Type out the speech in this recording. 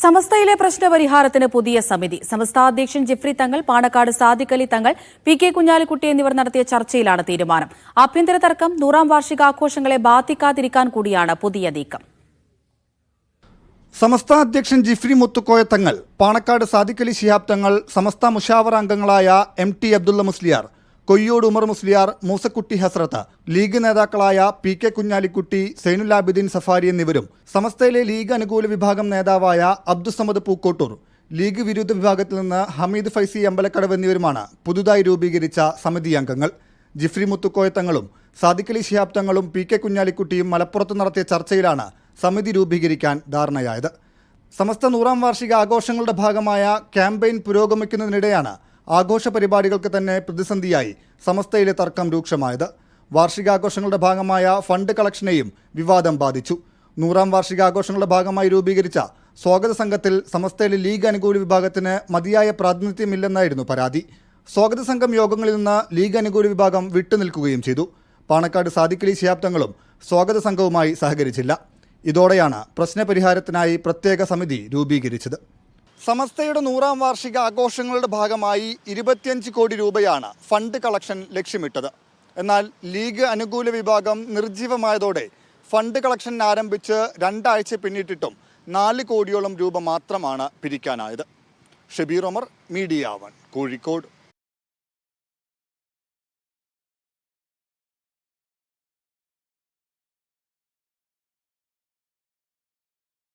സമസ്തയിലെ പ്രശ്നപരിഹാരത്തിന് പുതിയ സമിതി. സമസ്ത അധ്യക്ഷൻ ജിഫ്രി തങ്ങൾ, പാണക്കാട് സാദിഖ് അലി തങ്ങൾ, പി.കെ. കുഞ്ഞാലിക്കുട്ടി എന്നിവർ നടത്തിയ ചർച്ചയിലാണ് തീരുമാനം. ആഭ്യന്തര തർക്കം 100ാം വാർഷികാഘോഷങ്ങളെ ബാധിക്കാതിരിക്കാൻ കൂടിയാണ് പുതിയ നീക്കം. സമസ്ത അധ്യക്ഷൻ ജിഫ്രി മുത്തുക്കോയ തങ്ങൾ, പാണക്കാട് സാദിഖ് അലി ശിഹാബ് തങ്ങൾ, സമസ്ത മുഷാവറ അംഗങ്ങളായ MT അബ്ദുള്ള മുസ്ലിയാർ, കൊയ്യോട് ഉമർ മുസ്ലിയാർ, മൂസക്കുട്ടി ഹസ്രത്ത്, ലീഗ് നേതാക്കളായ പി.കെ. കുഞ്ഞാലിക്കുട്ടി, സൈനുൽ ആബിദീൻ സഫാരി എന്നിവരും അമസ്തയിലെ ലീഗ് അനുകൂല വിഭാഗം നേതാവായ അബ്ദുസമദ് പൂക്കോട്ടൂർ, ലീഗ് വിരുദ്ധ വിഭാഗത്തിൽ നിന്ന് ഹമീദ് ഫൈസി അമ്പലക്കടവ് എന്നിവരുമാണ് പുതുതായി രൂപീകരിച്ച സമിതി അംഗങ്ങൾ. ജിഫ്രി മുത്തുക്കോയ തങ്ങളും സാദിഖ് അലി ശിഹാബ് തങ്ങളും പി.കെ. കുഞ്ഞാലിക്കുട്ടിയും മലപ്പുറത്ത് നടത്തിയ ചർച്ചയിലാണ് സമിതി രൂപീകരിക്കാൻ ധാരണയായത്. സമസ്ത 100ാം വാർഷിക ആഘോഷങ്ങളുടെ ഭാഗമായ ക്യാമ്പയിൻ പുരോഗമിക്കുന്നതിനിടെയാണ് ആഘോഷ പരിപാടികൾക്ക് തന്നെ പ്രതിസന്ധിയായി സമസ്തയിലെ തർക്കം രൂക്ഷമായത്. വാർഷികാഘോഷങ്ങളുടെ ഭാഗമായ ഫണ്ട് കളക്ഷനെയും വിവാദം ബാധിച്ചു. 100ാം വാർഷികാഘോഷങ്ങളുടെ ഭാഗമായി രൂപീകരിച്ച സ്വാഗത സംഘത്തിൽ സമസ്തയിലെ ലീഗ് അനുകൂല വിഭാഗത്തിന് മതിയായ പ്രാതിനിധ്യമില്ലെന്നായിരുന്നു പരാതി. സ്വാഗത സംഘം യോഗങ്ങളിൽ നിന്ന് ലീഗ് അനുകൂല വിഭാഗം വിട്ടുനിൽക്കുകയും ചെയ്തു. പാണക്കാട് സാദിഖ് അലി ശിഹാബ് തങ്ങളും സ്വാഗത സംഘവുമായി സഹകരിച്ചില്ല. ഇതോടെയാണ് പ്രശ്നപരിഹാരത്തിനായി പ്രത്യേക സമിതി രൂപീകരിച്ചത്. സമസ്തയുടെ 100ാം വാർഷിക ആഘോഷങ്ങളുടെ ഭാഗമായി 25 കോടി രൂപയാണ് ഫണ്ട് കളക്ഷൻ ലക്ഷ്യമിട്ടത്. എന്നാൽ ലീഗ് അനുകൂല വിഭാഗം നിർജ്ജീവമായതോടെ ഫണ്ട് കളക്ഷൻ ആരംഭിച്ച് 2 ആഴ്ച പിന്നിട്ടിട്ടും 4 കോടിയോളം രൂപ മാത്രമാണ് പിരിക്കാനായത്. ഷബീർ ഉമർ, മീഡിയ 1, കോഴിക്കോട്.